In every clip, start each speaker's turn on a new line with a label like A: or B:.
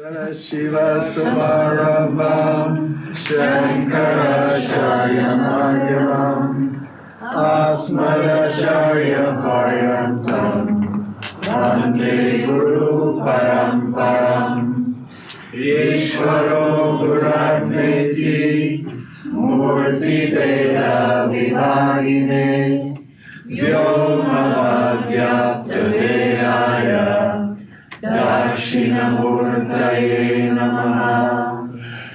A: Shiva Samarambam Shankaracharya Madhyavam Asmadacharya Paryantam Vande Guru Paramparam Ishvara Guratmeti Murti Veda Vivagine Vyomavadyaptadeyaya Dakshinamurtaye Namaha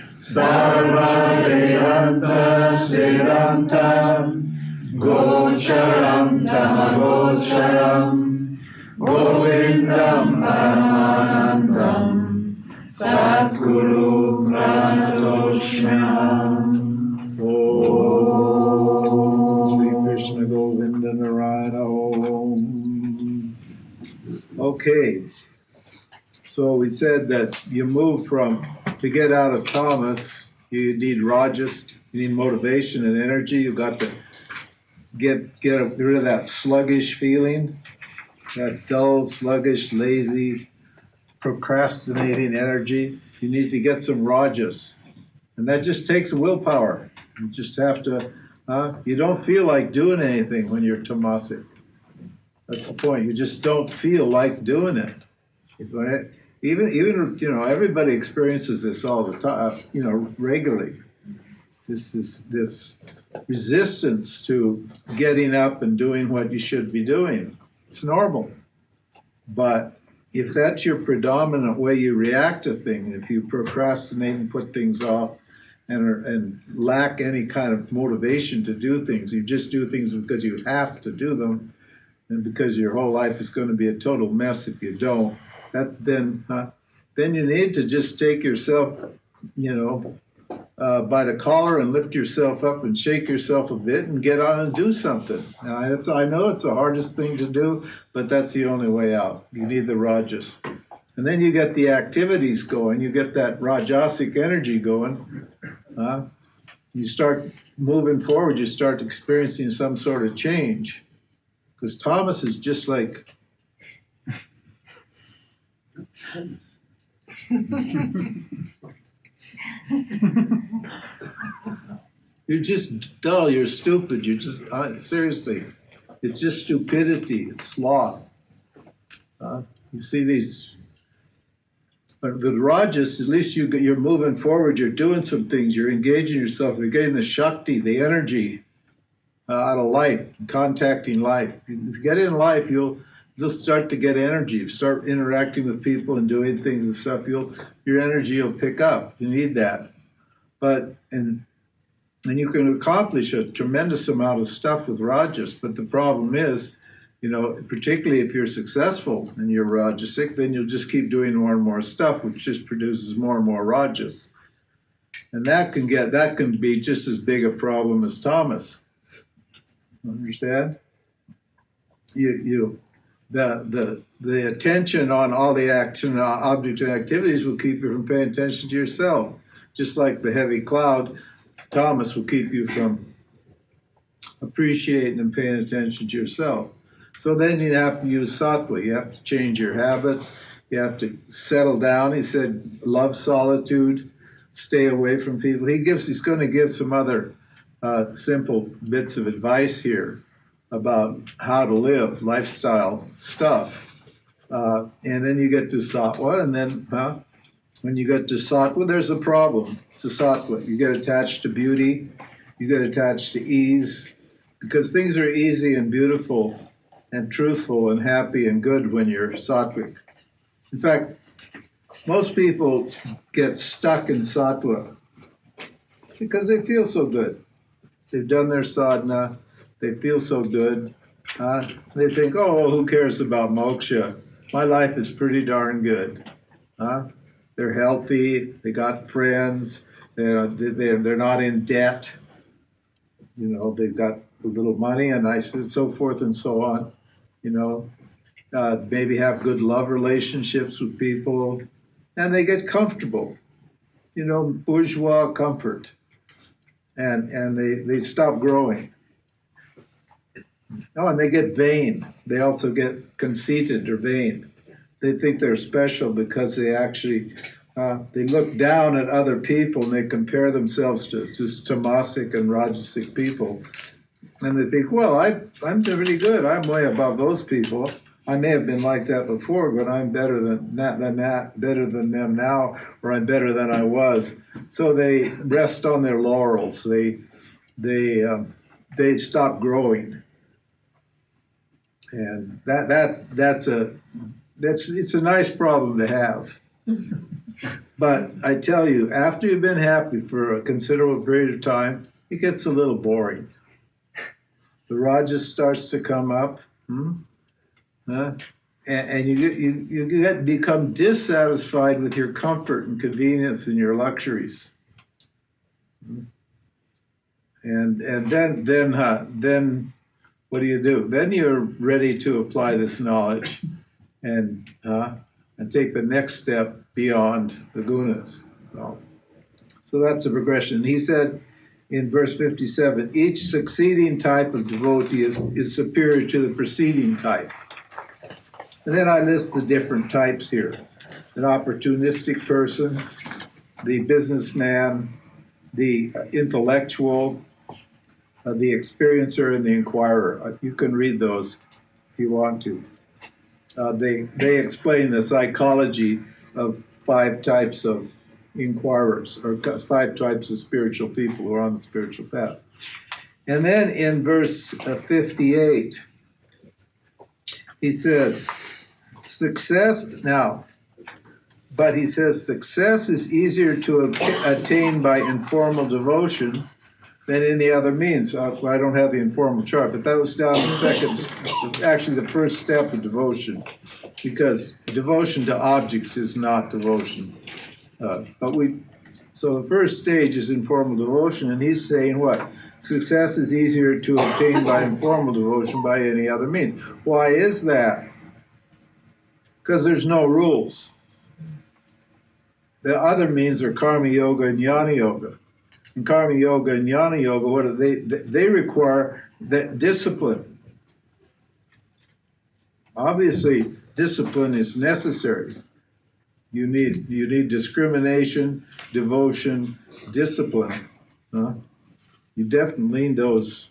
A: Sarva Vedanta Siddhantam Gocharam Tamagocharam Govindam Paramanandam Satguru Pranatosmyam Om Shri Krishna Govinda Narayana Om. Okay. So we said that you move to get out of tamas, you need rajas, you need motivation and energy. You've got to get rid of that sluggish feeling, that dull, sluggish, lazy, procrastinating energy. You need to get some rajas. And that just takes willpower. You just have to, you don't feel like doing anything when you're tamasic. That's the point. You just don't feel like doing it. Even everybody experiences this all the time, regularly. This resistance to getting up and doing what you should be doing. It's normal. But if that's your predominant way you react to things, if you procrastinate and put things off and lack any kind of motivation to do things, you just do things because you have to do them, and because your whole life is going to be a total mess if you don't, then you need to just take yourself, by the collar and lift yourself up and shake yourself a bit and get on and do something. I know it's the hardest thing to do, but that's the only way out. You need the rajas. And then you get the activities going. You get that rajasic energy going. You start moving forward. You start experiencing some sort of change. Because tamas is just like... You're just dull, you're stupid, you're just, seriously, it's just stupidity, it's sloth. You see these, but with rajas, at least you're moving forward, you're doing some things, you're engaging yourself, you're getting the shakti, the energy out of life, contacting life. If you get in life, you'll start to get energy. You start interacting with people and doing things and stuff, your energy will pick up. You need that. And you can accomplish a tremendous amount of stuff with rajas, but the problem is, particularly if you're successful and you're rajasic, then you'll just keep doing more and more stuff, which just produces more and more rajas. And that can be just as big a problem as tamas. Understand? The attention on all the action, objects and activities will keep you from paying attention to yourself. Just like the heavy cloud, tamas will keep you from appreciating and paying attention to yourself. So then you have to use sattva. You have to change your habits. You have to settle down. He said, love solitude, stay away from people. He's going to give some other simple bits of advice here about how to live, lifestyle stuff. And then you get to sattva, and then when you get to sattva, there's a problem to sattva. You get attached to beauty, you get attached to ease, because things are easy and beautiful and truthful and happy and good when you're sattvic. In fact, most people get stuck in sattva because they feel so good. They've done their sadhana, they feel so good. They think, oh, who cares about moksha? My life is pretty darn good. They're healthy, they got friends, they're not in debt. They've got a little money and so forth and so on. Maybe have good love relationships with people, and they get comfortable. Bourgeois comfort. And they stop growing. Oh, and they get vain. They also get conceited or vain. They think they're special because they actually They look down at other people and they compare themselves to tamasic and rajasic people. And they think, well, I'm pretty good. I'm way above those people. I may have been like that before, but I'm better than that, better than them now, or I'm better than I was. So they rest on their laurels. They stop growing, and it's a nice problem to have. But I tell you, after you've been happy for a considerable period of time, it gets a little boring. The rajas starts to come up. And you become dissatisfied with your comfort and convenience and your luxuries, and then what do? Then you're ready to apply this knowledge, and take the next step beyond the gunas. So that's a progression. He said in verse 57, each succeeding type of devotee is superior to the preceding type. And then I list the different types here. An opportunistic person, the businessman, the intellectual, the experiencer, and the inquirer. You can read those if you want to. They explain the psychology of 5 types of inquirers, or 5 types of spiritual people who are on the spiritual path. And then in verse 58, he says, success is easier to attain by informal devotion than any other means. I don't have the informal chart, but that was down the first step of devotion, because devotion to objects is not devotion. So the first stage is informal devotion, and he's saying what? Success is easier to obtain by informal devotion by any other means. Why is that? Because there's no rules. The other means are karma yoga and jnana yoga. And karma yoga and jnana yoga, what do they require that discipline. Obviously, discipline is necessary. You need discrimination, devotion, discipline. You definitely need those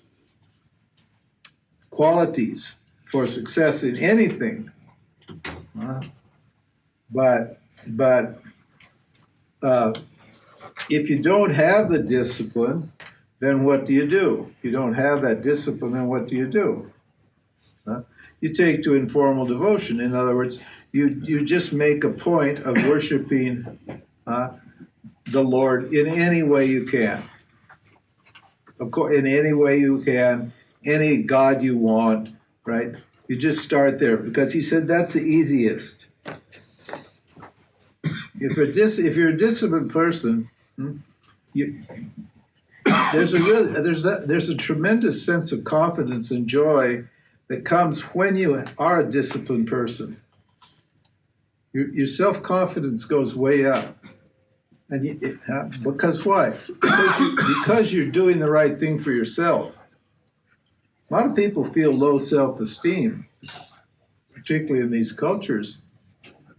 A: qualities for success in anything. But if you don't have the discipline, then what do you do? If you don't have that discipline, then what do? You take to informal devotion. In other words, you just make a point of worshiping the Lord in any way you can. Of course, in any way you can, any God you want, right? You just start there, because he said that's the easiest. If you're a disciplined person, there's a tremendous sense of confidence and joy that comes when you are a disciplined person. Your self-confidence goes way up. And because why? Because you're doing the right thing for yourself. A lot of people feel low self-esteem, particularly in these cultures,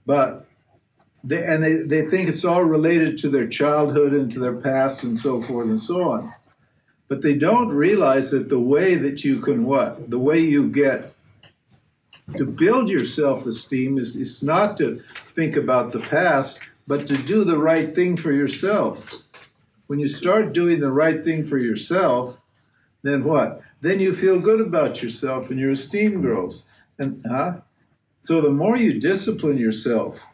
A: but they think it's all related to their childhood and to their past and so forth and so on. But they don't realize that the way that you can the way you get to build your self-esteem is not to think about the past, but to do the right thing for yourself. When you start doing the right thing for yourself, then what? Then you feel good about yourself and your esteem grows. And so the more you discipline yourself,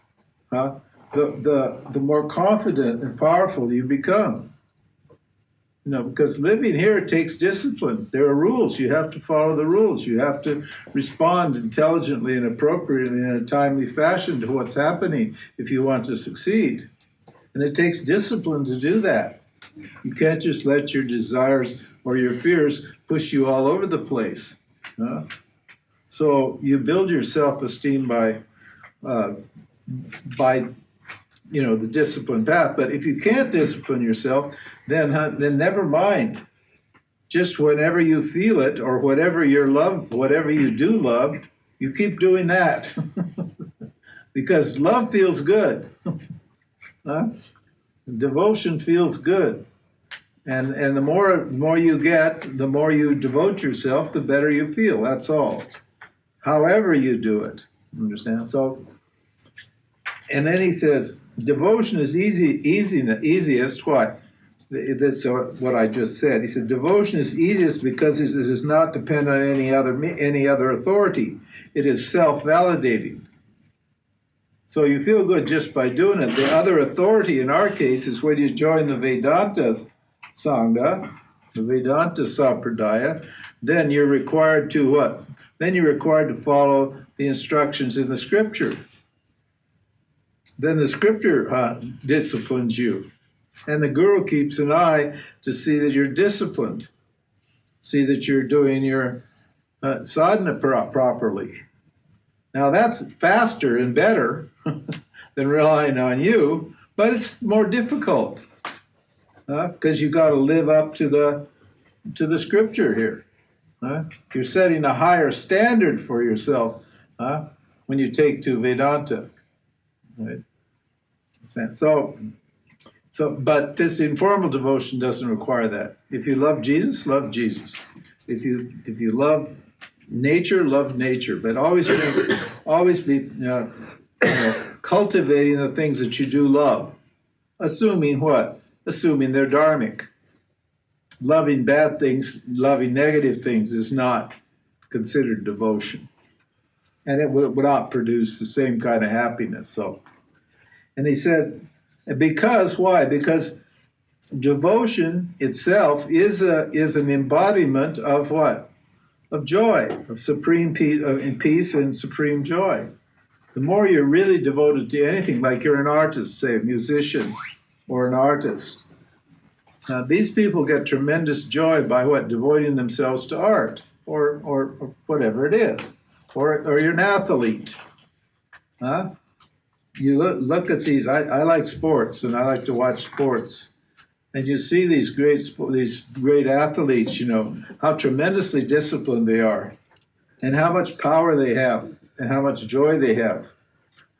A: the more confident and powerful you become. Because living here takes discipline. There are rules. You have to follow the rules. You have to respond intelligently and appropriately in a timely fashion to what's happening if you want to succeed. And it takes discipline to do that. You can't just let your desires or your fears push you all over the place. So you build your self-esteem by the discipline path. But if you can't discipline yourself, then never mind. Just whenever you feel it, or whatever you do love, you keep doing that. Because love feels good. Huh? Devotion feels good. And the more you get, the more you devote yourself, the better you feel. That's all. However you do it. Understand? So, and then he says, devotion is easiest. What? That's what I just said. He said, devotion is easiest because it does not depend on any other authority. It is self-validating. So you feel good just by doing it. The other authority in our case is when you join the Vedanta Sangha, the Vedanta Sampradaya, then you're required to what? Then you're required to follow the instructions in the scripture. Then the scripture disciplines you. And the guru keeps an eye to see that you're disciplined, see that you're doing your sadhana properly. Now that's faster and better than relying on you, but it's more difficult because you got to live up to the scripture here. You're setting a higher standard for yourself when you take to Vedanta. Right? So, but this informal devotion doesn't require that. If you love Jesus, love Jesus. If you love nature, love nature. But always be cultivating the things that you do love. Assuming what? Assuming they're dharmic. Loving bad things, loving negative things is not considered devotion. And it would not produce the same kind of happiness. So, and he said, because why? Because devotion itself is an embodiment of what? Of joy, of supreme peace and supreme joy. The more you're really devoted to anything, like you're an artist, say a musician or an artist, these people get tremendous joy by what? Devoting themselves to art or whatever it is, or you're an athlete. You look at these. I like sports, and I like to watch sports. And you see these great athletes, how tremendously disciplined they are, and how much power they have, and how much joy they have,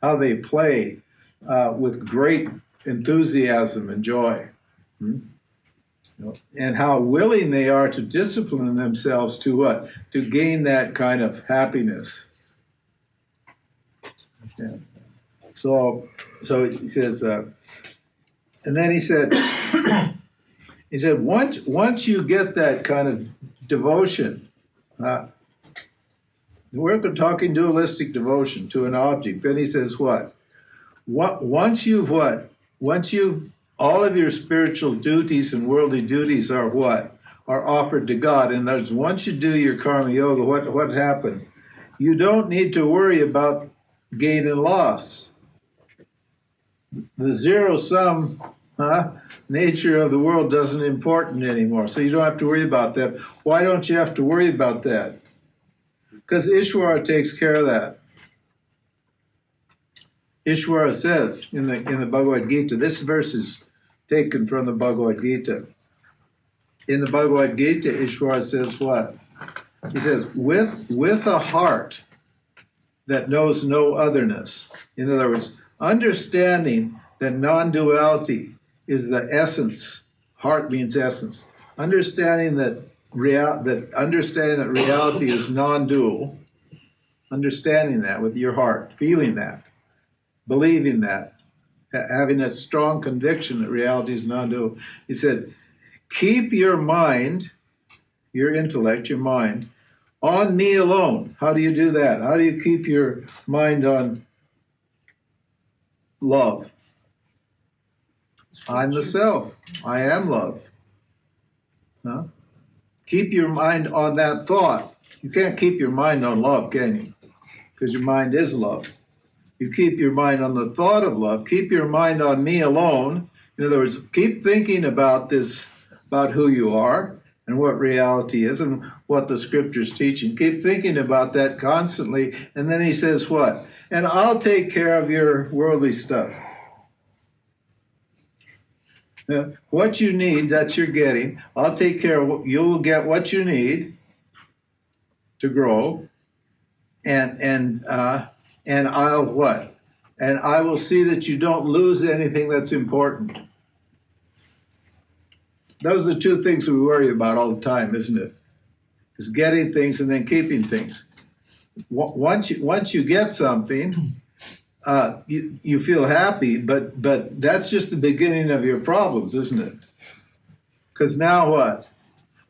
A: how they play with great enthusiasm and joy, and how willing they are to discipline themselves to what? To gain that kind of happiness. Yeah. So he says, and then he said, once you get that kind of devotion, we're talking dualistic devotion to an object. Then he says, once you've all of your spiritual duties and worldly duties are offered to God. In other words, once you do your karma yoga, what happened? You don't need to worry about gain and loss. The zero-sum nature of the world doesn't important anymore, so you don't have to worry about that. Why don't you have to worry about that? Because Ishvara takes care of that. Ishvara says in the Bhagavad Gita, this verse is taken from the Bhagavad Gita. In the Bhagavad Gita, Ishvara says what? He says, with a heart that knows no otherness. In other words, understanding that non-duality is the essence. Heart means essence. Understanding that reality is non-dual. Understanding that with your heart, feeling that, believing that, having a strong conviction that reality is non-dual. He said, keep your mind, your intellect, your mind, on me alone. How do you do that? How do you keep your mind on love? I'm the self. I am love. Keep your mind on that thought. You can't keep your mind on love, can you? Because your mind is love. You keep your mind on the thought of love. Keep your mind on me alone. In other words, keep thinking about this, about who you are and what reality is and what the scripture's teaching. Keep thinking about that constantly. And then he says what? And I'll take care of your worldly stuff. What you need, that you're getting. I'll take care of. You'll get what you need to grow, and I'll what? and I will see that you don't lose anything that's important. Those are the two things we worry about all the time, isn't it? Is getting things and then keeping things. Once you get something, you feel happy, but that's just the beginning of your problems, isn't it? Because now what?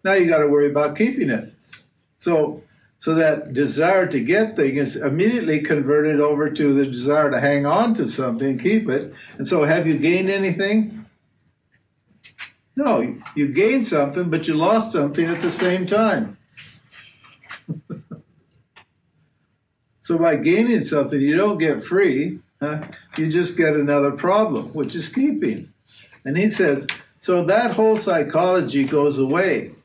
A: Now you got to worry about keeping it. So that desire to get things is immediately converted over to the desire to hang on to something, keep it. And so have you gained anything? No, you gained something, but you lost something at the same time. So by gaining something, you don't get free, you just get another problem, which is keeping. And he says, so that whole psychology goes away.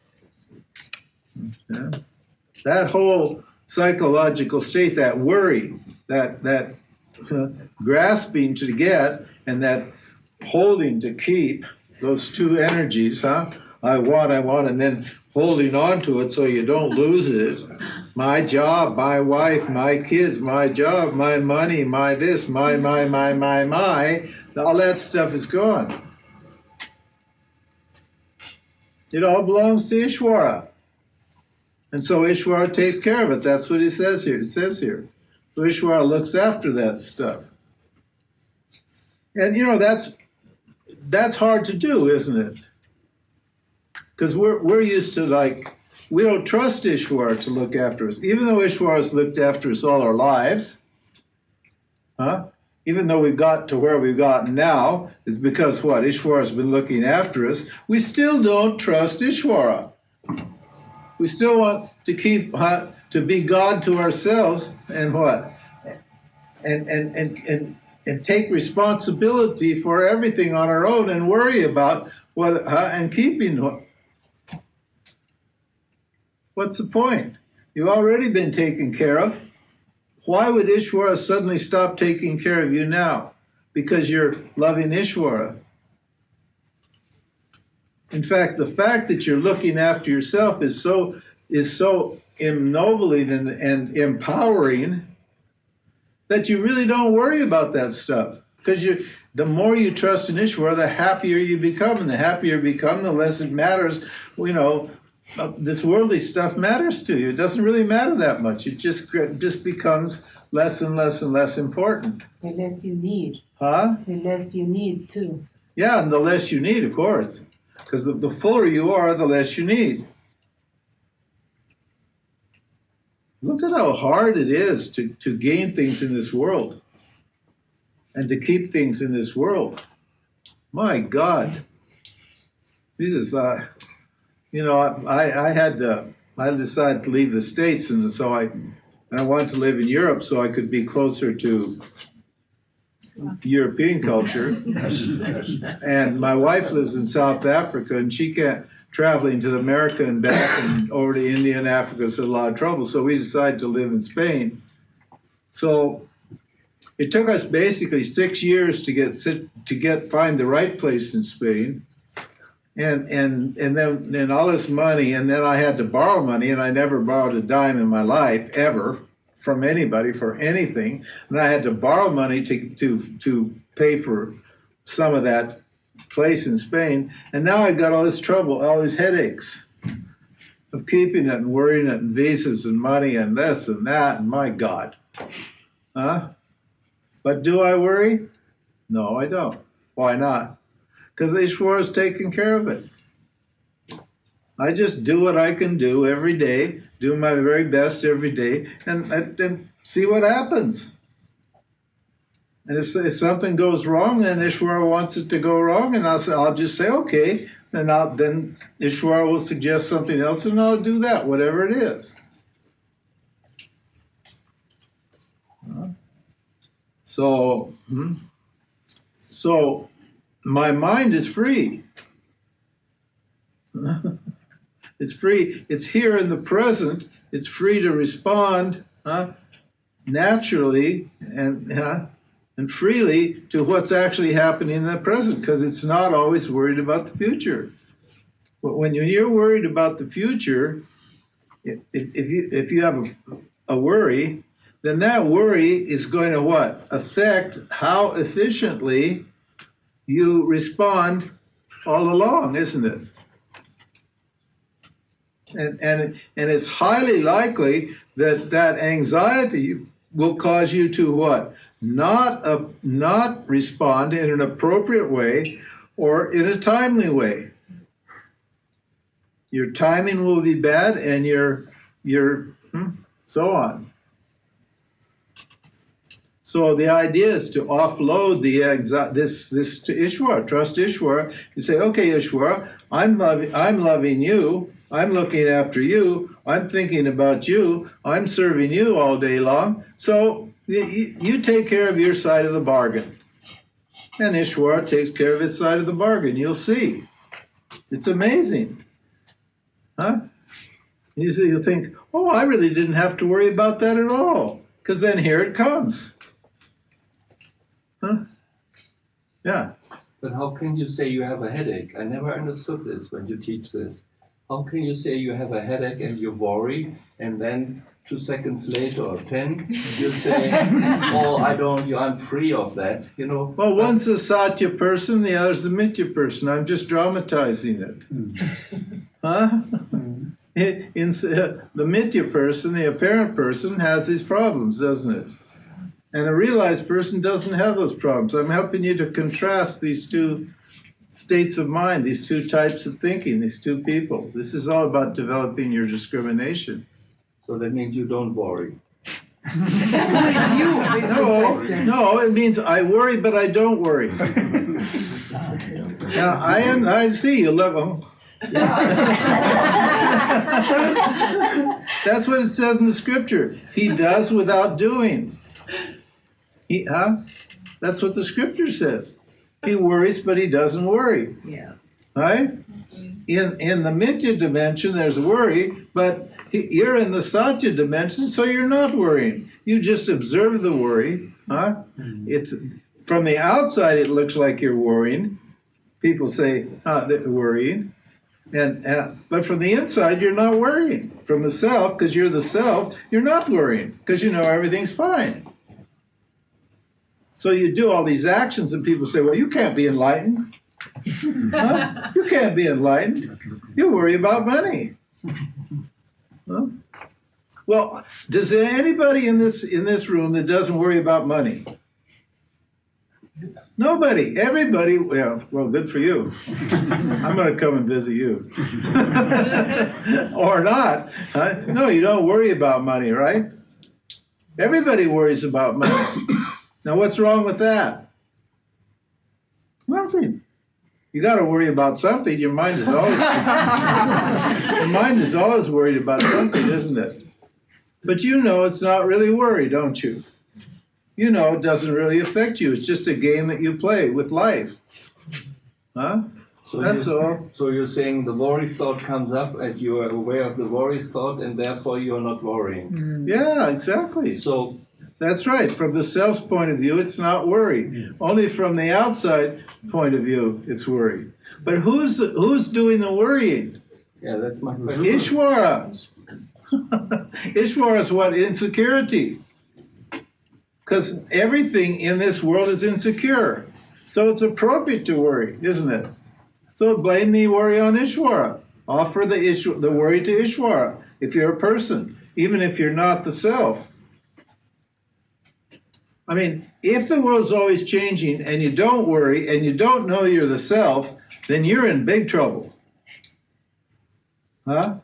A: Yeah? That whole psychological state, that worry, that grasping to get, and that holding to keep, those two energies, I want, and then holding on to it so you don't lose it. My job, my wife, my kids, my job, my money, my this, my, all that stuff is gone. It all belongs to Ishvara. And so Ishvara takes care of it. That's what he says here. It says here. So Ishvara looks after that stuff. And that's hard to do, isn't it? Because we're used to, we don't trust Ishvara to look after us. Even though Ishvara has looked after us all our lives, even though we've got to where we've gotten now, is because what? Ishvara has been looking after us. We still don't trust Ishvara. We still want to keep, to be God to ourselves and what? And take responsibility for everything on our own and worry about whether, and keeping what? What's the point? You've already been taken care of. Why would Ishvara suddenly stop taking care of you now? Because you're loving Ishvara. In fact, the fact that you're looking after yourself is so ennobling and empowering that you really don't worry about that stuff. Because the more you trust in Ishvara, the happier you become. And the happier you become, the less it matters. This worldly stuff matters to you. It doesn't really matter that much. It just becomes less and less and less important.
B: The less you need.
A: The
B: less you need, too.
A: Yeah, and the less you need, of course. Because the fuller you are, the less you need. Look at how hard it is to gain things in this world and to keep things in this world. My God. Jesus, I decided to leave the States, and so I wanted to live in Europe so I could be closer to European culture. And my wife lives in South Africa, and she can't traveling to America and back and over to India and Africa is a lot of trouble. So we decided to live in Spain. So it took us basically 6 years to find the right place in Spain. And then all this money, and then I had to borrow money, and I never borrowed a dime in my life, ever, from anybody for anything. And I had to borrow money to pay for some of that place in Spain. And now I got all this trouble, all these headaches of keeping it and worrying it and visas and money and this and that, and my God. But do I worry? No, I don't. Why not? Because Ishvara is taking care of it. I just do what I can do every day, do my very best every day, and see what happens. And if something goes wrong, then Ishvara wants it to go wrong, and I'll just say, okay, and then Ishvara will suggest something else, and I'll do that, whatever it is. So my mind is free. It's free. It's here in the present. It's free to respond naturally and freely to what's actually happening in the present, because it's not always worried about the future. But when you're worried about the future, if you have a worry, then that worry is going to what? Affect how efficiently you respond all along, isn't it? And it's highly likely that that anxiety will cause you to what? Not respond in an appropriate way or in a timely way. Your timing will be bad, and your so on. So the idea is to offload this to Ishvara, trust Ishvara. You say, okay, Ishvara, I'm loving you. I'm looking after you. I'm thinking about you. I'm serving you all day long. So you take care of your side of the bargain. And Ishvara takes care of his side of the bargain. You'll see. It's amazing. Huh? You think, oh, I really didn't have to worry about that at all. Because then here it comes. Huh? Yeah.
C: But how can you say you have a headache? I never understood this when you teach this. How can you say you have a headache and you worry, and then 2 seconds later or 10, you say, oh, I'm free of that, you know?
A: Well, one's the Satya person, the other's the Mithya person. I'm just dramatizing it. Huh? The Mithya person, the apparent person, has these problems, doesn't it? And a realized person doesn't have those problems. I'm helping you to contrast these two states of mind, these two types of thinking, these two people. This is all about developing your discrimination.
C: So that means you don't worry.
A: No, it means I worry, but I don't worry. Now, I see you look. Oh. That's what it says in the scripture. He does without doing. That's what the scripture says. He worries, but he doesn't worry.
B: Yeah.
A: Right? In the Mithya dimension, there's worry, but you're in the Satya dimension, so you're not worrying. You just observe the worry. Huh? It's from the outside, it looks like you're worrying. People say, they're worrying. But from the inside, you're not worrying. From the self, because you're the self, you're not worrying, because you know everything's fine. So you do all these actions, and people say, well, you can't be enlightened. Huh? You can't be enlightened. You worry about money. Huh? Well, does anybody in this room that doesn't worry about money? Nobody. Everybody. Well, good for you. I'm going to come and visit you. Or not. Huh? No, you don't worry about money, right? Everybody worries about money. Now, what's wrong with that? Nothing. You got to worry about something. Your mind is always worried about something, isn't it? But you know it's not really worry, don't you? You know it doesn't really affect you. It's just a game that you play with life. Huh? That's all.
C: So you're saying the worry thought comes up and you are aware of the worry thought and therefore you're not worrying.
A: Yeah, exactly.
C: So
A: that's right. From the self's point of view, it's not worry. Yes. Only from the outside point of view, it's worry. But who's doing the worrying?
C: Yeah, that's my question.
A: Ishvara. Ishvara is what? Insecurity. Because everything in this world is insecure. So it's appropriate to worry, isn't it? So blame the worry on Ishvara. Offer the worry to Ishvara if you're a person, even if you're not the self. I mean, if the world's always changing and you don't worry and you don't know you're the self, then you're in big trouble. Huh?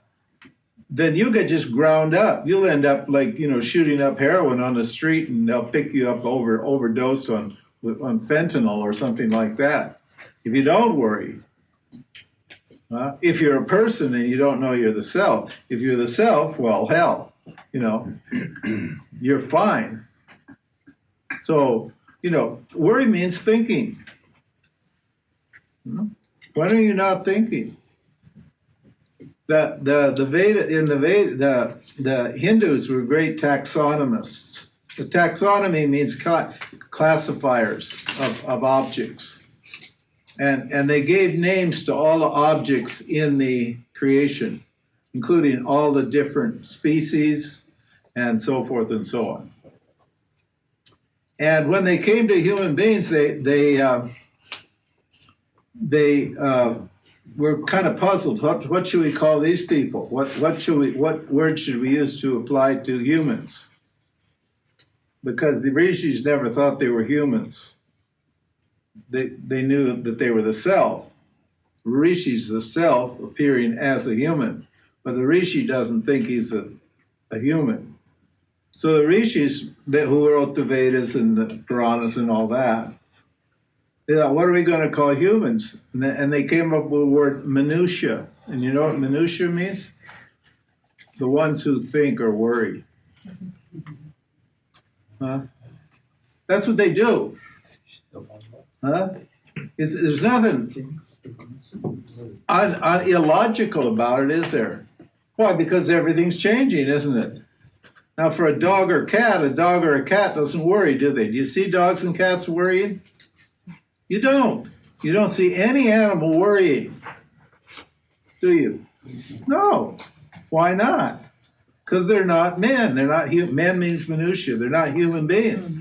A: Then you get just ground up. You'll end up like, shooting up heroin on the street and they'll pick you up overdose on fentanyl or something like that. If you don't worry. If you're a person and you don't know you're the self. If you're the self, well, hell, you're fine. So, worry means thinking. When are you not thinking? The Hindus were great taxonomists. The taxonomy means classifiers of objects. And they gave names to all the objects in the creation, including all the different species and so forth and so on. And when they came to human beings, they were kind of puzzled. What should we call these people? What word should we use to apply to humans? Because the rishis never thought they were humans. They knew that they were the self. Rishi's the self appearing as a human, but the rishi doesn't think he's a human. So the rishis who wrote the Vedas and the Puranas and all that, they thought, what are we going to call humans? And they came up with the word Manusha. And you know what Manusha means? The ones who think or worry. Huh? That's what they do. Huh? There's nothing illogical about it, is there? Why? Because everything's changing, isn't it? Now, for a dog or a cat doesn't worry, do they? Do you see dogs and cats worrying? You don't. You don't see any animal worrying, do you? No. Why not? Because they're not men. They're not men means Manusha. They're not human beings.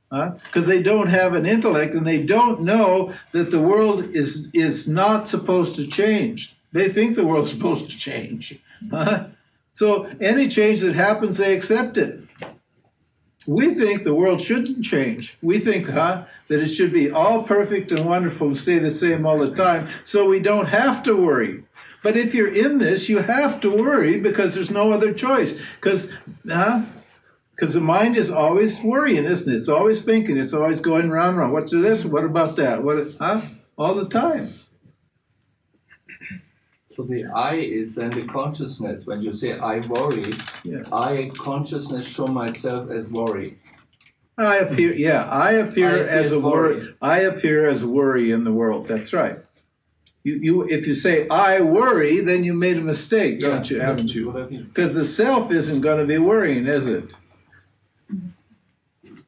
A: Because they don't have an intellect and they don't know that the world is not supposed to change. They think the world's supposed to change. So any change that happens, they accept it. We think the world shouldn't change. We think, that it should be all perfect and wonderful and stay the same all the time, so we don't have to worry. But if you're in this, you have to worry because there's no other choice. Because the mind is always worrying, isn't it? It's always thinking. It's always going round and round. What's this? What about that? All the time.
C: So the I is then the consciousness. When you say I worry, I consciousness show myself as worry.
A: I appear as a worry. I appear as worry in the world. That's right. If you say I worry, then you made a mistake, don't you? Haven't you? Because the self isn't going to be worrying, is it?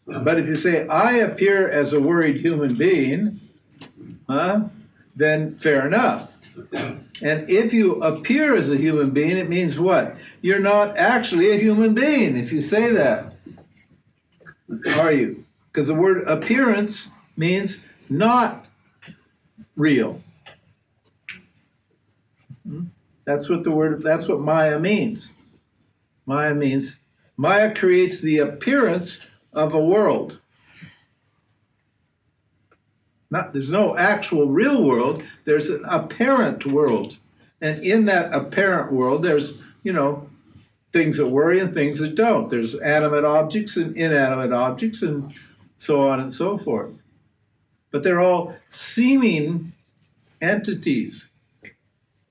A: But if you say I appear as a worried human being, then fair enough. And if you appear as a human being, it means what? You're not actually a human being if you say that. Are you? Because the word appearance means not real. That's what Maya means. Maya creates the appearance of a world. There's no actual real world, there's an apparent world. And in that apparent world, there's, things that worry and things that don't. There's animate objects and inanimate objects and so on and so forth. But they're all seeming entities.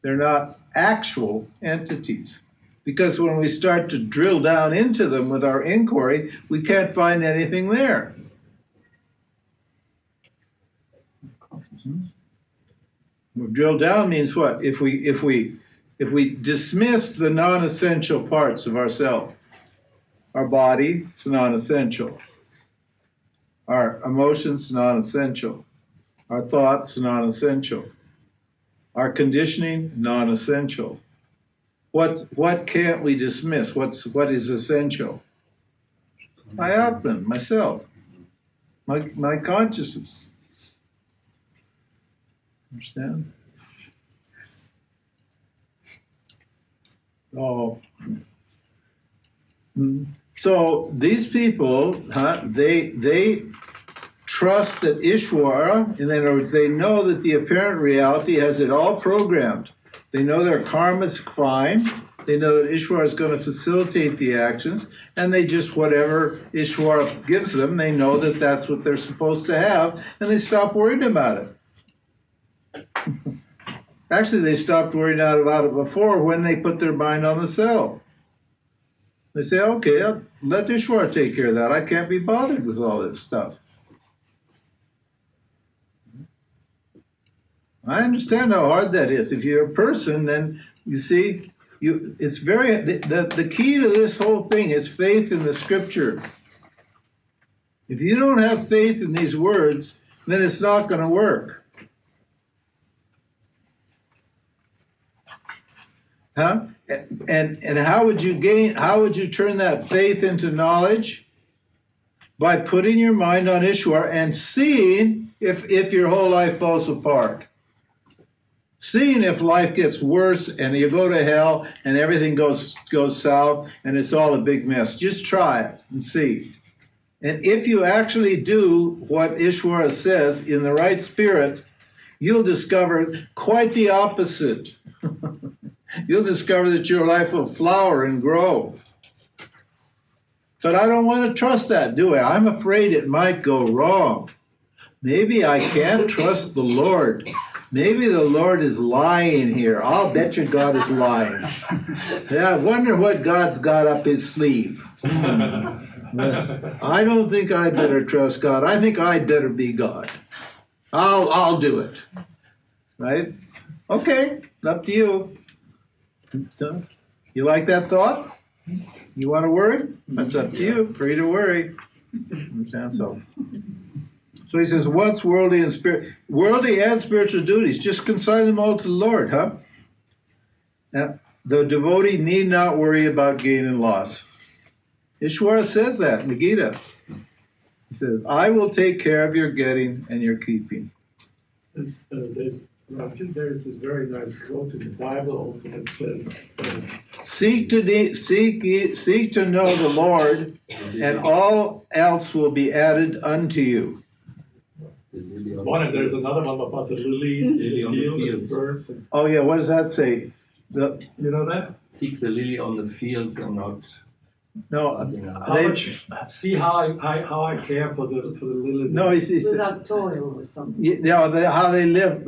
A: They're not actual entities. Because when we start to drill down into them with our inquiry, we can't find anything there. Drill down means what? If we dismiss the non-essential parts of ourself, our body is non-essential, our emotions non-essential, our thoughts non-essential, our conditioning non-essential. What can't we dismiss? What is essential? My Atman, myself, my consciousness. Understand? Oh. So these people, they trust that Ishvara, in other words, they know that the apparent reality has it all programmed. They know their karma's fine. They know that Ishvara is going to facilitate the actions, and they just, whatever Ishvara gives them, they know that that's what they're supposed to have, and they stop worrying about it. Actually, they stopped worrying about it before when they put their mind on the self. They say, okay, let Ishvara take care of that. I can't be bothered with all this stuff. I understand how hard that is. If you're a person, then you see, it's very, the key to this whole thing is faith in the scripture. If you don't have faith in these words, then it's not going to work. And how would you turn that faith into knowledge? by putting your mind on Ishvara and seeing if your whole life falls apart. Seeing if life gets worse and you go to hell and everything goes south and it's all a big mess. Just try it and see. And if you actually do what Ishvara says in the right spirit, you'll discover quite the opposite. You'll discover that your life will flower and grow. But I don't want to trust that, do I? I'm afraid it might go wrong. Maybe I can't trust the Lord. Maybe the Lord is lying here. I'll bet you God is lying. Yeah, I wonder what God's got up his sleeve. I don't think I better trust God. I think I'd better be God. I'll do it. Right? Okay, up to you. You like that thought? You want to worry? That's up to you. Free to worry. Understand so? So he says, what's worldly and spiritual duties? Just consign them all to the Lord, huh? Now, the devotee need not worry about gain and loss. Ishvara says that in the Gita. He says, I will take care of your getting and your keeping.
D: There's this very nice quote in the Bible that says,
A: seek to know the Lord, and all else will be added unto you.
D: There's another one about the lilies,
C: lily on the fields.
D: Birds.
A: Oh yeah, what does that say?
D: You know that?
C: Seek the lily on the fields and not.
A: No,
D: See how I care for the lilies.
A: No,
B: Without toil or something.
A: Yeah, how they live,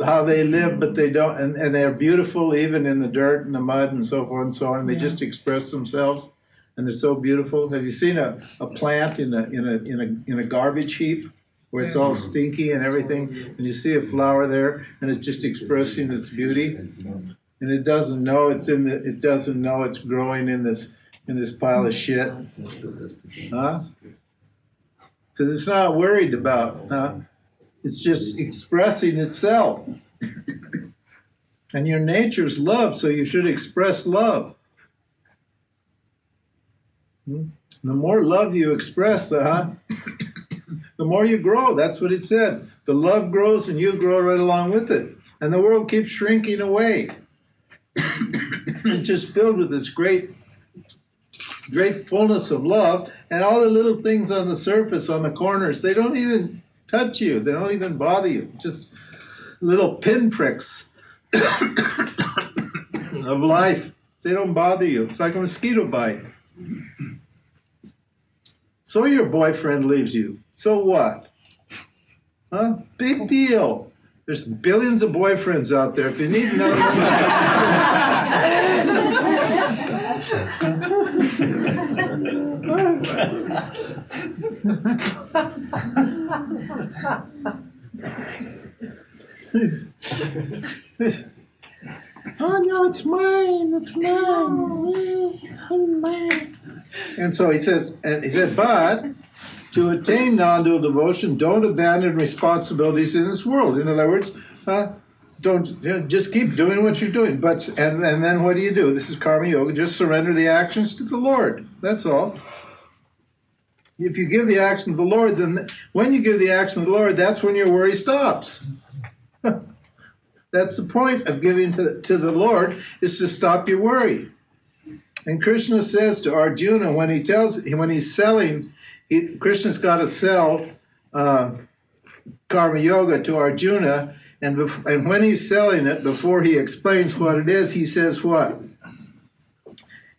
A: but they don't, and they're beautiful even in the dirt and the mud and so forth and so on. They just express themselves, and they're so beautiful. Have you seen a plant in a garbage heap where it's all stinky and everything, and you see a flower there, and it's just expressing its beauty, and it doesn't know it's growing in this pile of shit, huh? Because it's not worried about, huh? It's just expressing itself. And your nature's love, so you should express love. The more love you express, the more you grow. That's what it said. The love grows and you grow right along with it. And the world keeps shrinking away. It's just filled with this great fullness of love, and all the little things on the surface, on the corners, they don't even touch you. They don't even bother you. Just little pinpricks of life. They don't bother you. It's like a mosquito bite. So your boyfriend leaves you. So what? Huh? Big deal. There's billions of boyfriends out there. If you need another oh no, it's mine. It's mine. And so he said, but to attain non-dual devotion, don't abandon responsibilities in this world. In other words, don't just keep doing what you're doing. But and then what do? This is karma yoga. Just surrender the actions to the Lord. That's all. If you give the action to the Lord, then when you give the action to the Lord, that's when your worry stops. That's the point of giving to the Lord, is to stop your worry. And Krishna says to Arjuna when he's selling, Krishna's got to sell karma yoga to Arjuna, and when he's selling it, before he explains what it is, he says what?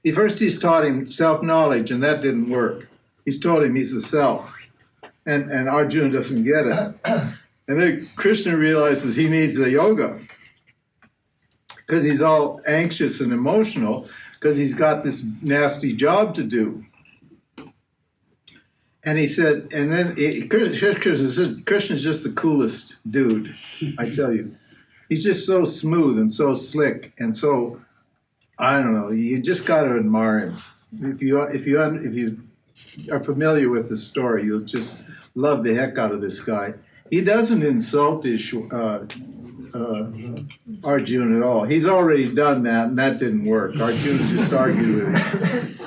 A: He's taught him self-knowledge, and that didn't work. He's told him he's the self, and Arjuna doesn't get it. And then Krishna realizes he needs the yoga because he's all anxious and emotional because he's got this nasty job to do. And he said, and then Krishna's just the coolest dude, I tell you. He's just so smooth and so slick and so, I don't know, you just got to admire him. If you are familiar with the story, you'll just love the heck out of this guy. He doesn't insult Arjuna at all. He's already done that, and that didn't work. Arjuna just argued with him.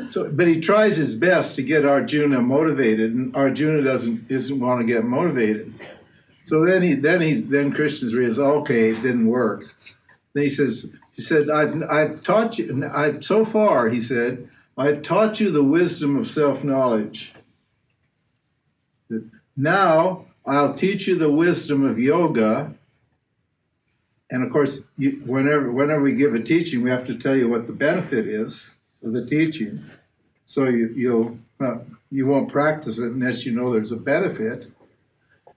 A: So, but he tries his best to get Arjuna motivated, and Arjuna doesn't want to get motivated. So then Krishna's realized, okay, it didn't work. Then he said, I've taught you, so far, he said, I've taught you the wisdom of self-knowledge. Now I'll teach you the wisdom of yoga. And of course, whenever we give a teaching, we have to tell you what the benefit is of the teaching. So you won't practice it unless you know there's a benefit.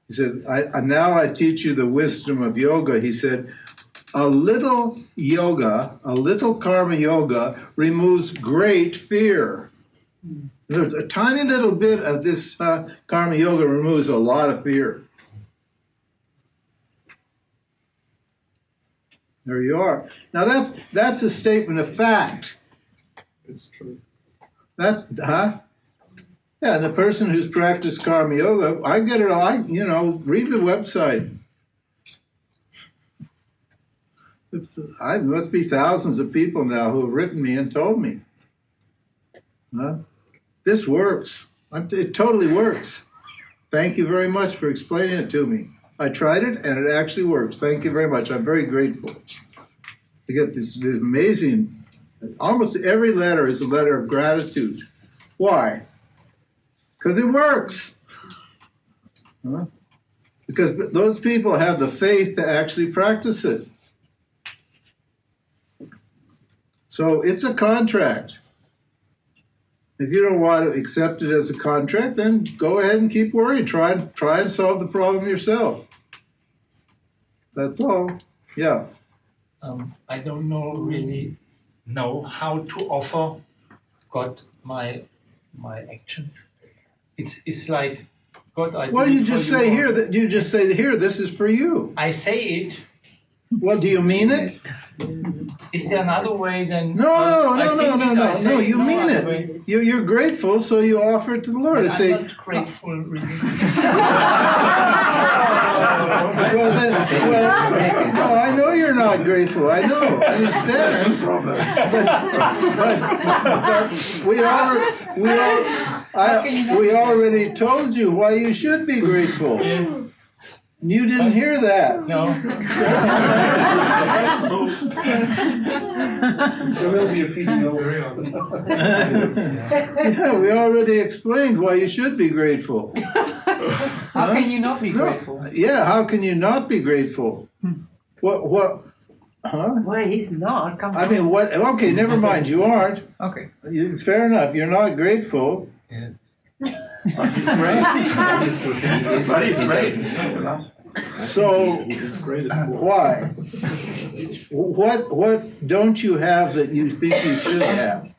A: He says, now I teach you the wisdom of yoga. He said, a little karma yoga removes great fear. There's a tiny little bit of this karma yoga removes a lot of fear. There you are. Now that's a statement of fact.
D: It's true.
A: Yeah, the person who's practiced karma yoga, I get it all. Read the website. There must be thousands of people now who have written me and told me. This works. It totally works. Thank you very much for explaining it to me. I tried it and it actually works. Thank you very much. I'm very grateful. I get this amazing, almost every letter is a letter of gratitude. Why? Because it works. Because those people have the faith to actually practice it. So it's a contract. If you don't want to accept it as a contract, then go ahead and keep worrying. Try and solve the problem yourself. That's all. Yeah.
E: I don't really know how to offer God my actions. It's like God.
A: You just say here. This is for you.
E: I say it.
A: Well, do you mean it?
E: Is there another way than?
A: No. You mean it.
E: Way.
A: You're grateful, so you offer it to the Lord.
E: But I'm not grateful, really.
A: No, I know you're not grateful. I know. I understand. But we already told you why you should be grateful.
E: Yes.
A: You didn't hear that.
E: No.
D: There will be a feeding over.
A: Yeah, we already explained why you should be grateful.
B: How can you not be grateful?
A: Yeah, how can you not be grateful? What? Huh?
B: Well, he's not. Come on.
A: I mean, what? Okay, never mind. You aren't.
B: Okay.
A: Fair enough. You're not grateful.
E: Yes.
C: But he's great.
D: But he's great.
A: So why? What don't you have that you think you should have?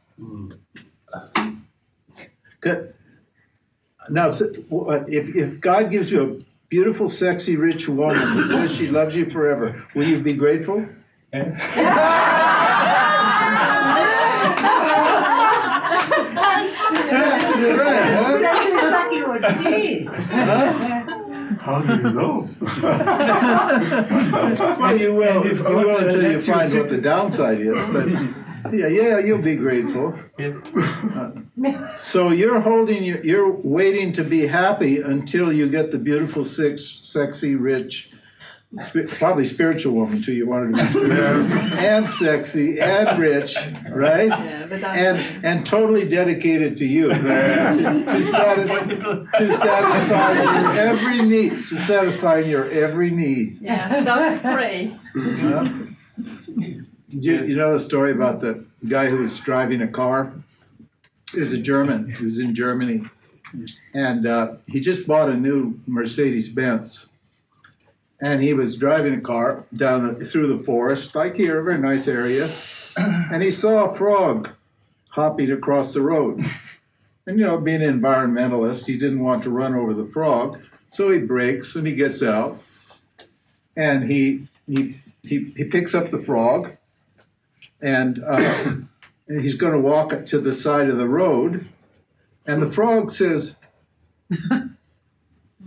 A: Now, if God gives you a beautiful, sexy, rich woman who says she loves you forever, will you be grateful? You're right, huh?
B: That's exactly what it is.
F: How do you know?
A: Well, you will until you find what the downside is. But yeah, you'll be grateful.
E: Yes.
A: So you're waiting to be happy until you get the beautiful, sexy, rich, probably spiritual woman too. You want her to be spiritual and sexy and rich, right?
B: Yeah, but
A: And totally dedicated to you, to satisfy your every need. To satisfy your every need.
G: Yeah, start to pray.
A: You know the story about the guy who was driving a car? He was a German. He was in Germany. And he just bought a new Mercedes-Benz. And he was driving a car through the forest, like here, a very nice area. And he saw a frog hopping across the road. And, being an environmentalist, he didn't want to run over the frog. So he brakes and he gets out. And he picks up the frog. And he's going to walk it to the side of the road. And the frog says,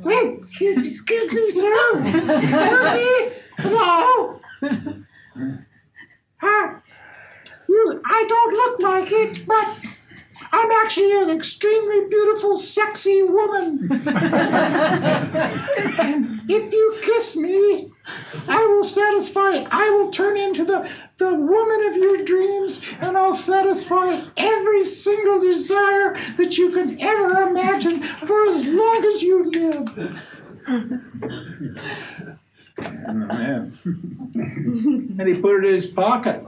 A: "Hey, excuse me, sir. Hello. I don't look like it, but
G: I'm actually an extremely beautiful, sexy woman. If you kiss me, I will turn into the woman of your dreams, and I'll satisfy every single desire that you can ever imagine for as long as you live.
A: Oh, man. And he put it in his pocket.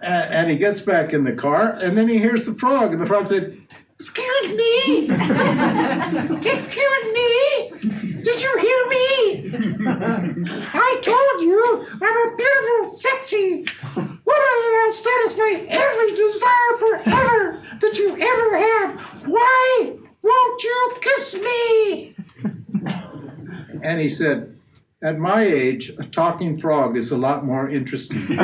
A: And he gets back in the car, and then he hears the frog, and the frog said,
G: Excuse me? Excuse me? Did you hear me? I told you I'm a beautiful, sexy woman, and I'll satisfy every desire forever that you ever have. Why won't you kiss me?
A: and he said, at my age, a talking frog is a lot more interesting.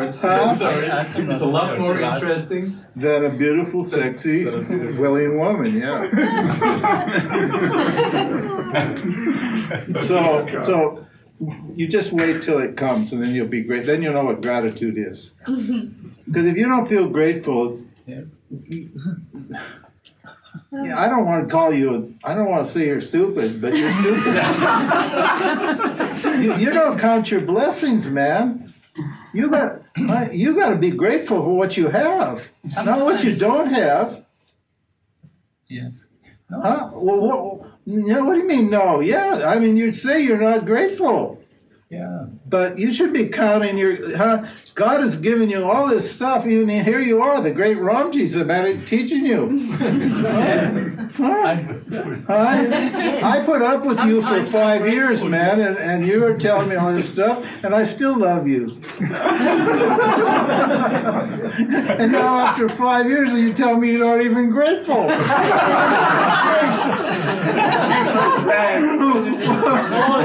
C: Sorry. It's a lot more interesting
A: Than a beautiful, sexy, willing woman, yeah. So you just wait till it comes, and then you'll be great. Then you'll know what gratitude is. Because if you don't feel grateful, I don't want to call you. I don't want to say you're stupid, but you're stupid. you don't count your blessings, man. You got to be grateful for what you have, not what you don't have.
E: Yes.
A: Huh? Well, what do you mean, no? Yeah, I mean, you say you're not grateful.
E: Yeah.
A: But you should be counting your, God has given you all this stuff, even here you are, the great Ramji's about it, teaching you. I put up with you for 5 years, man, and you are telling me all this stuff, and I still love you. And now after 5 years, you tell me you're not even grateful.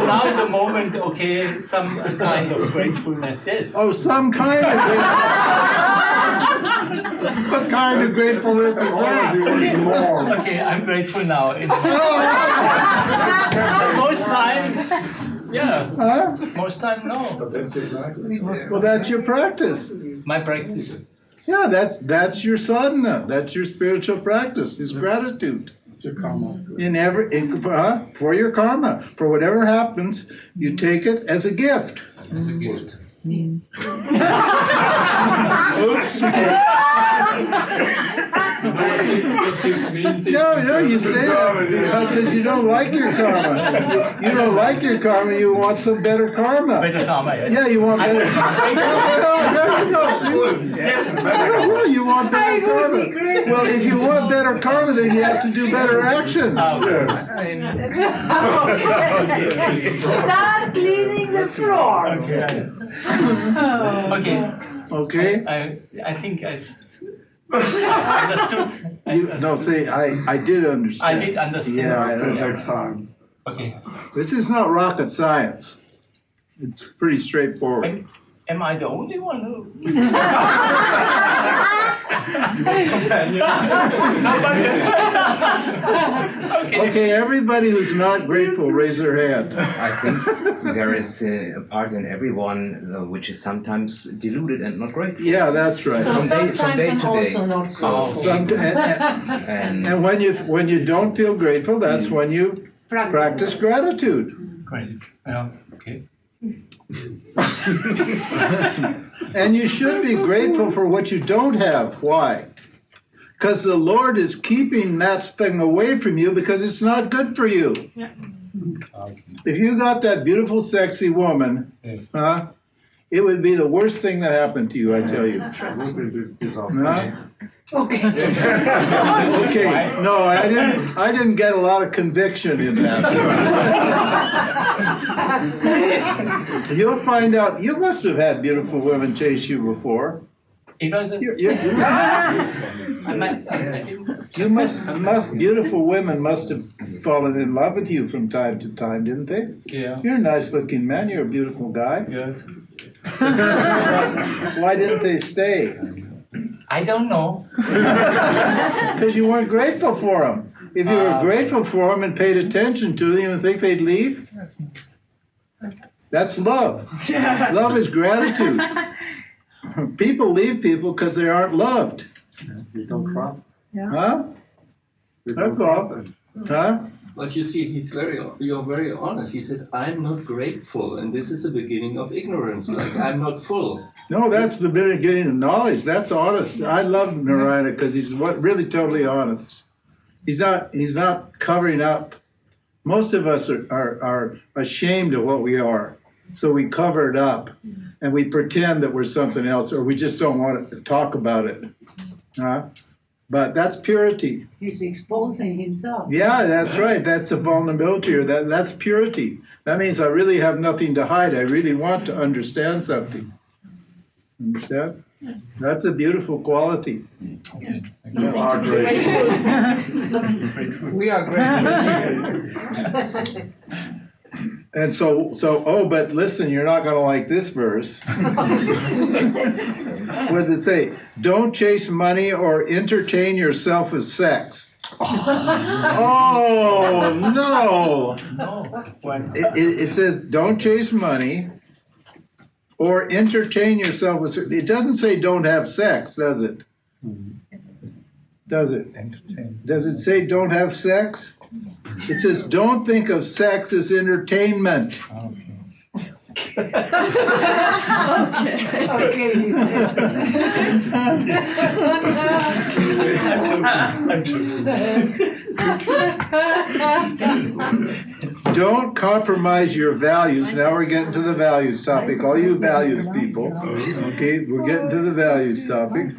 E: Now at the moment, okay, some kind of gratefulness, yes.
A: Oh, some kind of gratefulness. What kind of gratefulness is that?
E: Okay, I'm grateful now. Most time, yeah.
A: Huh?
E: Most time, no.
A: Well, that's your practice.
E: My practice.
A: Yeah, that's your sadhana. That's your spiritual practice. Is gratitude.
F: It's your karma.
A: For your karma, for whatever happens, you take it as a gift.
E: As a gift.
A: Oops. No, you say that because you don't like your karma. You don't like your karma, you want some better karma.
E: Better karma, yes.
A: Yeah, you want better Well, you want better karma. Well, if you want better karma, then you have to do better actions.
B: Start cleaning the floor.
E: Okay.
A: Okay?
E: I think I understood.
A: I did understand.
E: I did understand.
A: Yeah,
F: It takes time.
E: Okay.
A: This is not rocket science. It's pretty straightforward.
E: Am I the only one who?
A: Okay, everybody who's not grateful, raise their hand.
H: I think there is a part in everyone which is sometimes deluded and not grateful.
A: Yeah, that's right.
B: So
H: From day
B: sometimes
H: to
B: I'm
H: day.
B: also not
H: And
A: And when you don't feel grateful, that's when you practice gratitude.
E: Great. Yeah. Okay.
A: And you should be grateful for what you don't have. Why? Because the Lord is keeping that thing away from you because it's not good for you.
B: Yeah.
A: If you got that beautiful, sexy woman, it would be the worst thing that happened to you, I tell you. Huh?
B: Okay.
A: Okay, no, I didn't get a lot of conviction in that. You'll find out, you must have had beautiful women chase you before.
E: You know,
A: You must, beautiful women must have fallen in love with you from time to time, didn't they?
E: Yeah.
A: You're a nice looking man, you're a beautiful guy.
E: Yes.
A: Why didn't they stay?
E: I don't know.
A: Because you weren't grateful for them. If you were grateful for them and paid attention to them, you would think they'd leave? That's love. Love is gratitude. People leave people because they aren't loved.
F: You don't trust.
A: Huh?
F: You
A: That's
F: don't
A: all.
F: trust them.
A: Huh?
C: But you see, you're very honest. He said, I'm not grateful, and this is the beginning of ignorance. Like, I'm not full.
A: No, that's the beginning of knowledge. That's honest. I love Narada because he's really totally honest. He's not covering up. Most of us are ashamed of what we are. So we cover it up and we pretend that we're something else, or we just don't want to talk about it. But that's purity.
B: He's exposing himself.
A: Yeah, that's right. That's a vulnerability, or that's purity. That means I really have nothing to hide. I really want to understand something. Understand? That's a beautiful quality.
F: You are grateful.
E: We are grateful.
A: And so, but listen, you're not going to like this verse. What does it say? Don't chase money or entertain yourself with sex. Oh, no. It says, don't chase money or entertain yourself with sex. It doesn't say don't have sex, does it? Does it? Does it say don't have sex? It says, don't think of sex as entertainment.
B: Okay, he said.
A: Don't compromise your values. Now we're getting to the values topic. All you values people. Okay, we're getting to the values topic.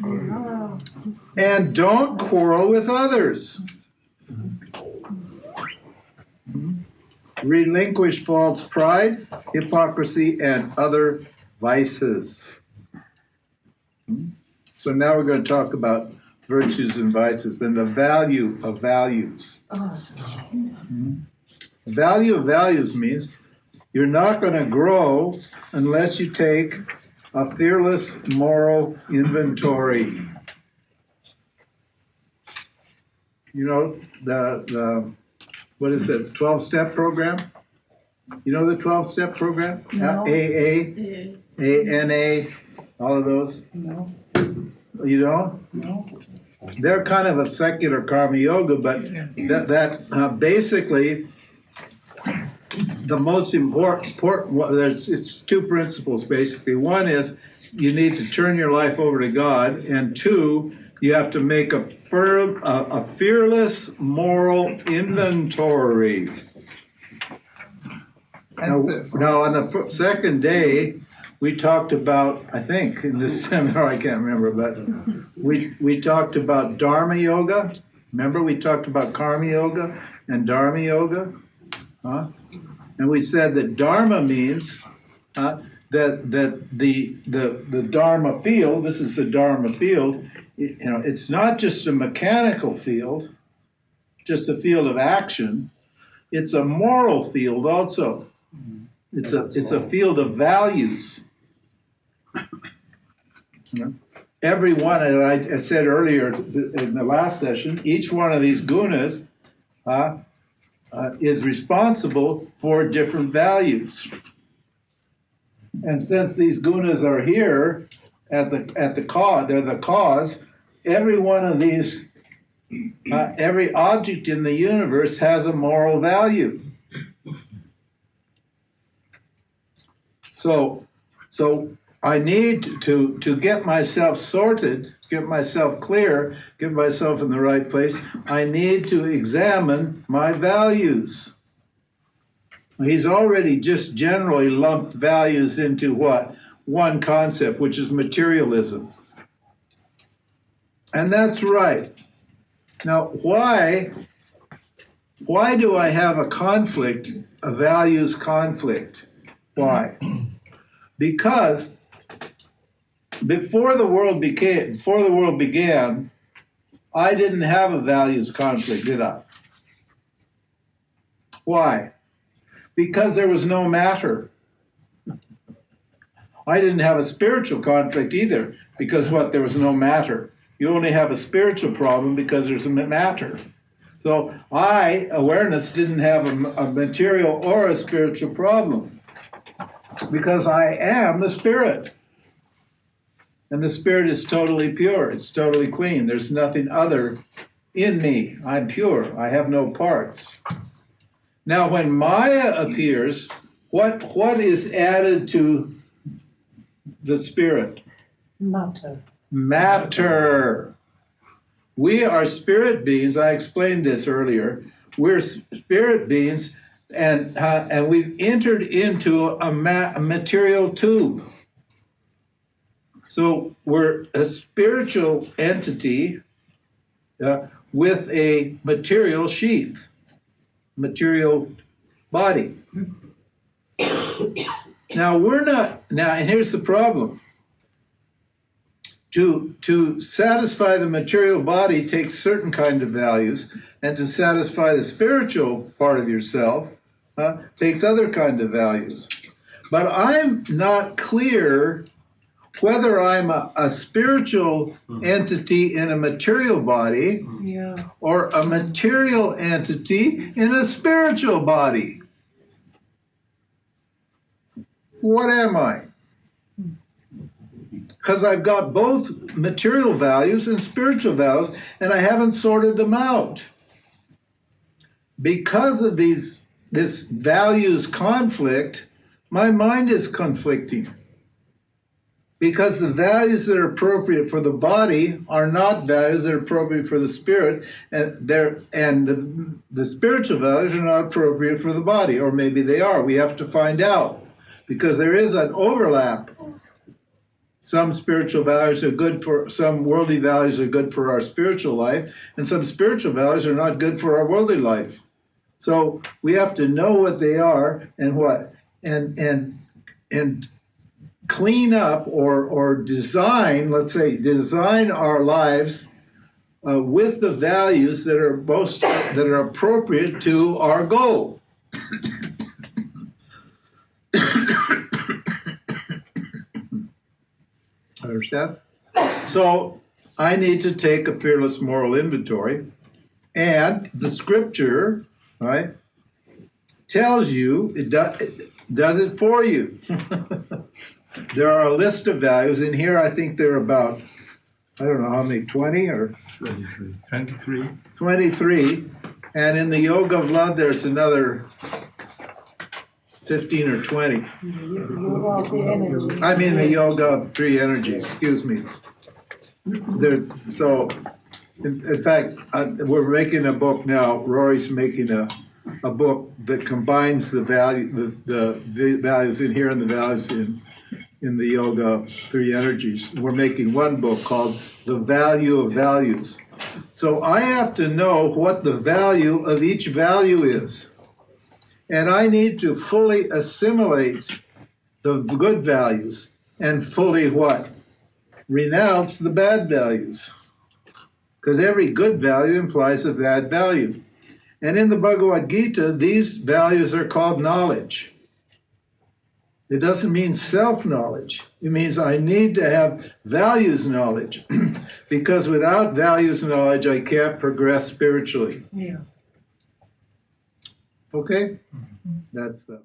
A: And don't quarrel with others. Relinquish false pride, hypocrisy, and other vices. So now we're going to talk about virtues and vices, then the value of values. The value of values means you're not going to grow unless you take a fearless moral inventory. You know, the what is it, 12-step program? You know the 12-step program?
B: No.
A: AA, ANA, all of those?
B: No.
A: You don't?
B: No.
A: They're kind of a secular karma yoga, but basically the most important it's two principles basically. One is you need to turn your life over to God, and two, you have to make a fearless moral inventory. Now on the second day, we talked about, I think in this seminar, I can't remember, but we talked about Dharma yoga. Remember we talked about karma yoga and Dharma yoga? And we said that Dharma means that the Dharma field, this is the Dharma field, it's not just a mechanical field, just a field of action. It's a moral field also. It's a field of values. Every one, and I said earlier in the last session, each one of these gunas is responsible for different values. And since these gunas are here at the cause, they're the cause. Every one of these, every object in the universe has a moral value. So I need to get myself sorted, get myself clear, get myself in the right place. I need to examine my values. He's already just generally lumped values into what? One concept, which is materialism. And that's right. Now, why do I have a conflict, a values conflict? Why? Because before the world began, I didn't have a values conflict, did I? Why? Because there was no matter. I didn't have a spiritual conflict either, because what? There was no matter. You only have a spiritual problem because there's a matter. So awareness, didn't have a material or a spiritual problem, because I am the spirit. And the spirit is totally pure. It's totally clean. There's nothing other in me. I'm pure. I have no parts. Now, when Maya appears, what is added to the spirit?
B: Matter.
A: Matter. We are spirit beings. I explained this earlier. We're spirit beings, and we've entered into a material tube. So we're a spiritual entity with a material sheath, material body. Now and here's the problem. To satisfy the material body takes certain kind of values, and to satisfy the spiritual part of yourself takes other kind of values. But I'm not clear whether I'm a spiritual entity in a material body or a material entity in a spiritual body. What am I? Because I've got both material values and spiritual values, and I haven't sorted them out. Because of this values conflict, my mind is conflicting. Because the values that are appropriate for the body are not values that are appropriate for the spirit, and the spiritual values are not appropriate for the body, or maybe they are. We have to find out, because there is an overlap. Some spiritual values are good for, some worldly values are good for our spiritual life, and some spiritual values are not good for our worldly life. So we have to know what they are and clean up or design, let's say, design our lives with the values that are appropriate to our goal. Understand? So I need to take a fearless moral inventory, and the scripture, right, tells you, it does it for you. There are a list of values in here. I think there are about, I don't know how many, 20 or
C: 23.
A: 23. And in the Yoga of Love, there's another 15 or 20. I mean the Yoga of Three Energies, excuse me. In fact, we're making a book now. Rory's making a book that combines the values in here and the values in the Yoga of Three Energies. We're making one book called The Value of Values. So I have to know what the value of each value is. And I need to fully assimilate the good values and fully what? Renounce the bad values. Because every good value implies a bad value. And in the Bhagavad Gita, these values are called knowledge. It doesn't mean self-knowledge. It means I need to have values knowledge. Because without values knowledge, I can't progress spiritually.
B: Yeah.
A: Okay? That's the...